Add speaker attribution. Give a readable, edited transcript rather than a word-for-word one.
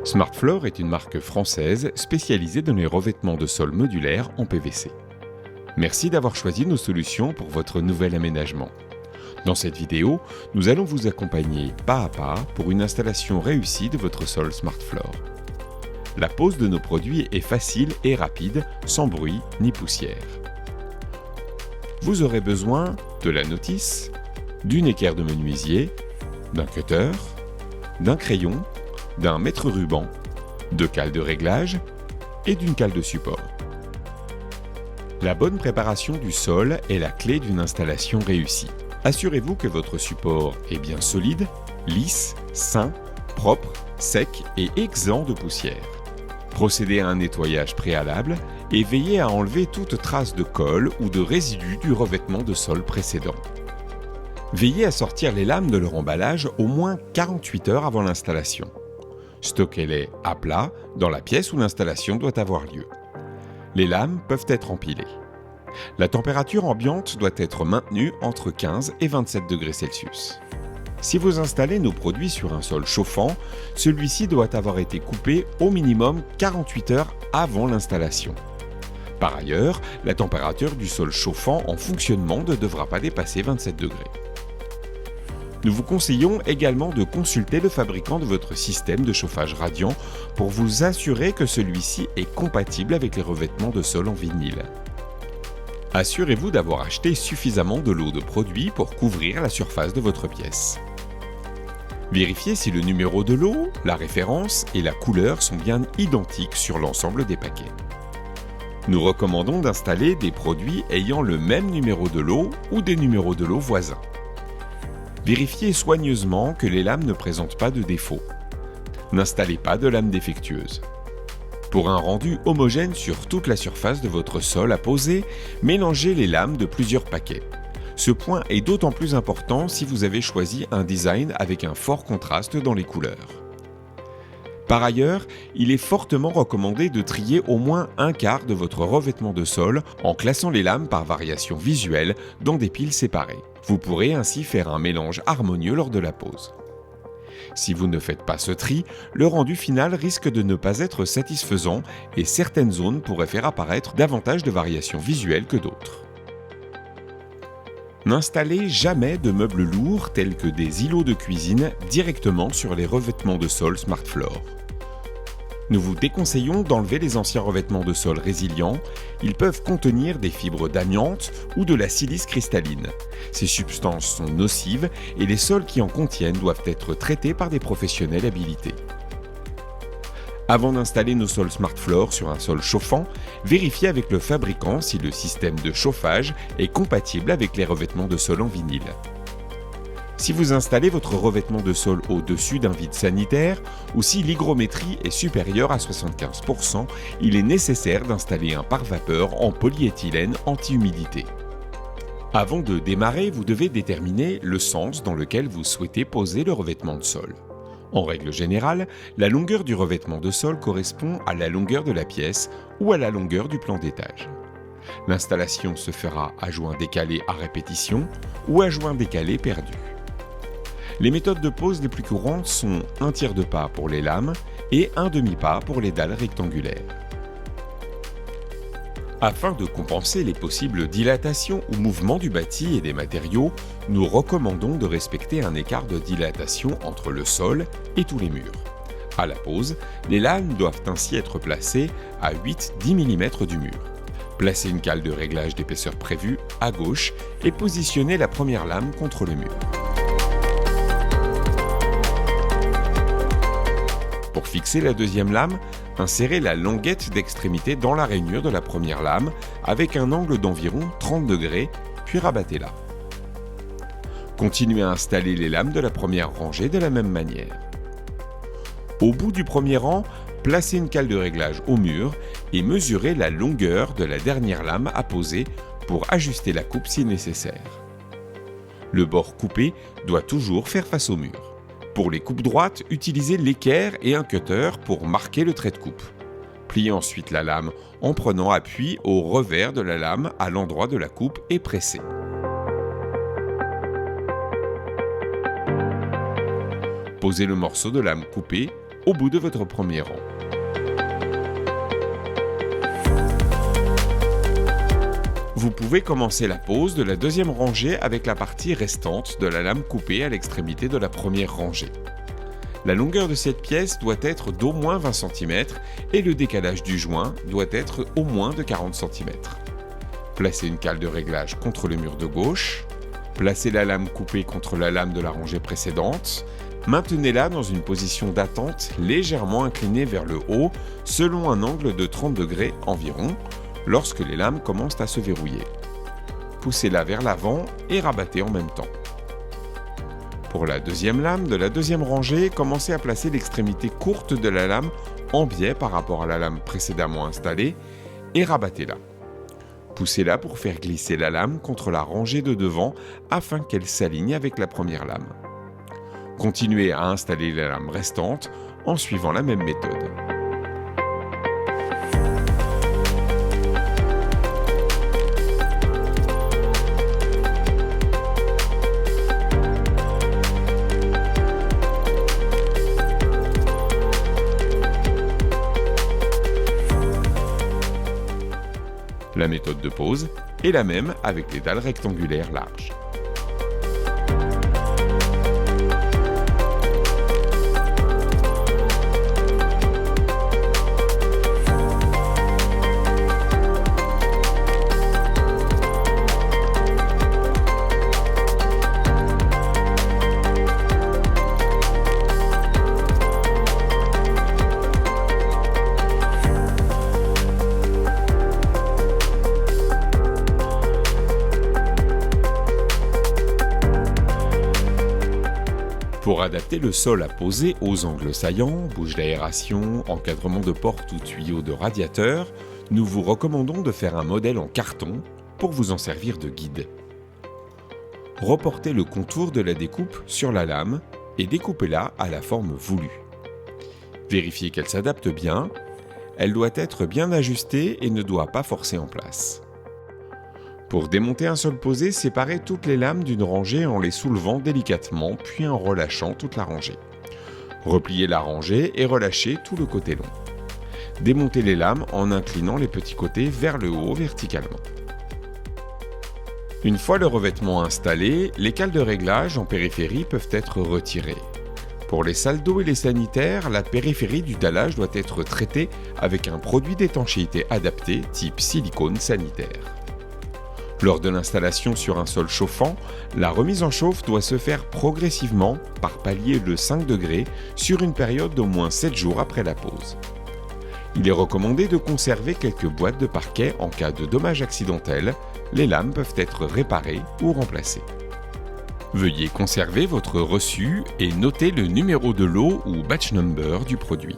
Speaker 1: Smartfloor est une marque française spécialisée dans les revêtements de sol modulaires en PVC. Merci d'avoir choisi nos solutions pour votre nouvel aménagement. Dans cette vidéo, nous allons vous accompagner pas à pas pour une installation réussie de votre sol Smartfloor. La pose de nos produits est facile et rapide, sans bruit ni poussière. Vous aurez besoin de la notice, d'une équerre de menuisier, d'un cutter, d'un crayon, d'un mètre-ruban, de cales de réglage et d'une cale de support. La bonne préparation du sol est la clé d'une installation réussie. Assurez-vous que votre support est bien solide, lisse, sain, propre, sec et exempt de poussière. Procédez à un nettoyage préalable et veillez à enlever toute trace de colle ou de résidus du revêtement de sol précédent. Veillez à sortir les lames de leur emballage au moins 48 heures avant l'installation. Stockez-les à plat dans la pièce où l'installation doit avoir lieu. Les lames peuvent être empilées. La température ambiante doit être maintenue entre 15 et 27 degrés Celsius. Si vous installez nos produits sur un sol chauffant, celui-ci doit avoir été coupé au minimum 48 heures avant l'installation. Par ailleurs, la température du sol chauffant en fonctionnement ne devra pas dépasser 27 degrés. Nous vous conseillons également de consulter le fabricant de votre système de chauffage radiant pour vous assurer que celui-ci est compatible avec les revêtements de sol en vinyle. Assurez-vous d'avoir acheté suffisamment de lot de produit pour couvrir la surface de votre pièce. Vérifiez si le numéro de lot, la référence et la couleur sont bien identiques sur l'ensemble des paquets. Nous recommandons d'installer des produits ayant le même numéro de lot ou des numéros de lot voisins. Vérifiez soigneusement que les lames ne présentent pas de défauts. N'installez pas de lames défectueuses. Pour un rendu homogène sur toute la surface de votre sol à poser, mélangez les lames de plusieurs paquets. Ce point est d'autant plus important si vous avez choisi un design avec un fort contraste dans les couleurs. Par ailleurs, il est fortement recommandé de trier au moins un quart de votre revêtement de sol en classant les lames par variation visuelle dans des piles séparées. Vous pourrez ainsi faire un mélange harmonieux lors de la pose. Si vous ne faites pas ce tri, le rendu final risque de ne pas être satisfaisant et certaines zones pourraient faire apparaître davantage de variations visuelles que d'autres. N'installez jamais de meubles lourds tels que des îlots de cuisine directement sur les revêtements de sol Smartfloor. Nous vous déconseillons d'enlever les anciens revêtements de sol résilients. Ils peuvent contenir des fibres d'amiante ou de la silice cristalline. Ces substances sont nocives et les sols qui en contiennent doivent être traités par des professionnels habilités. Avant d'installer nos sols Smartfloor sur un sol chauffant, vérifiez avec le fabricant si le système de chauffage est compatible avec les revêtements de sol en vinyle. Si vous installez votre revêtement de sol au-dessus d'un vide sanitaire ou si l'hygrométrie est supérieure à 75%, il est nécessaire d'installer un pare-vapeur en polyéthylène anti-humidité. Avant de démarrer, vous devez déterminer le sens dans lequel vous souhaitez poser le revêtement de sol. En règle générale, la longueur du revêtement de sol correspond à la longueur de la pièce ou à la longueur du plan d'étage. L'installation se fera à joint décalé à répétition ou à joint décalé perdu. Les méthodes de pose les plus courantes sont un tiers de pas pour les lames et un demi-pas pour les dalles rectangulaires. Afin de compenser les possibles dilatations ou mouvements du bâti et des matériaux, nous recommandons de respecter un écart de dilatation entre le sol et tous les murs. À la pose, les lames doivent ainsi être placées à 8-10 mm du mur. Placez une cale de réglage d'épaisseur prévue à gauche et positionnez la première lame contre le mur. Pour fixer la deuxième lame, insérez la languette d'extrémité dans la rainure de la première lame avec un angle d'environ 30 degrés, puis rabattez-la. Continuez à installer les lames de la première rangée de la même manière. Au bout du premier rang, placez une cale de réglage au mur et mesurez la longueur de la dernière lame à poser pour ajuster la coupe si nécessaire. Le bord coupé doit toujours faire face au mur. Pour les coupes droites, utilisez l'équerre et un cutter pour marquer le trait de coupe. Pliez ensuite la lame en prenant appui au revers de la lame à l'endroit de la coupe et pressez. Posez le morceau de lame coupée au bout de votre premier rang. Vous pouvez commencer la pose de la deuxième rangée avec la partie restante de la lame coupée à l'extrémité de la première rangée. La longueur de cette pièce doit être d'au moins 20 cm et le décalage du joint doit être au moins de 40 cm. Placez une cale de réglage contre le mur de gauche. Placez la lame coupée contre la lame de la rangée précédente. Maintenez-la dans une position d'attente légèrement inclinée vers le haut selon un angle de 30 degrés environ lorsque les lames commencent à se verrouiller. Poussez-la vers l'avant et rabattez en même temps. Pour la deuxième lame de la deuxième rangée, commencez à placer l'extrémité courte de la lame en biais par rapport à la lame précédemment installée et rabattez-la. Poussez-la pour faire glisser la lame contre la rangée de devant afin qu'elle s'aligne avec la première lame. Continuez à installer la lame restante en suivant la même méthode. La méthode de pose est la même avec les dalles rectangulaires larges. Pour adapter le sol à poser aux angles saillants, bouches d'aération, encadrement de porte ou tuyaux de radiateur, nous vous recommandons de faire un modèle en carton pour vous en servir de guide. Reportez le contour de la découpe sur la lame et découpez-la à la forme voulue. Vérifiez qu'elle s'adapte bien, elle doit être bien ajustée et ne doit pas forcer en place. Pour démonter un sol posé, séparez toutes les lames d'une rangée en les soulevant délicatement, puis en relâchant toute la rangée. Repliez la rangée et relâchez tout le côté long. Démontez les lames en inclinant les petits côtés vers le haut verticalement. Une fois le revêtement installé, les cales de réglage en périphérie peuvent être retirées. Pour les salles d'eau et les sanitaires, la périphérie du dallage doit être traitée avec un produit d'étanchéité adapté type silicone sanitaire. Lors de l'installation sur un sol chauffant, la remise en chauffe doit se faire progressivement par palier de 5 degrés sur une période d'au moins 7 jours après la pose. Il est recommandé de conserver quelques boîtes de parquet en cas de dommages accidentels. Les lames peuvent être réparées ou remplacées. Veuillez conserver votre reçu et noter le numéro de lot ou batch number du produit.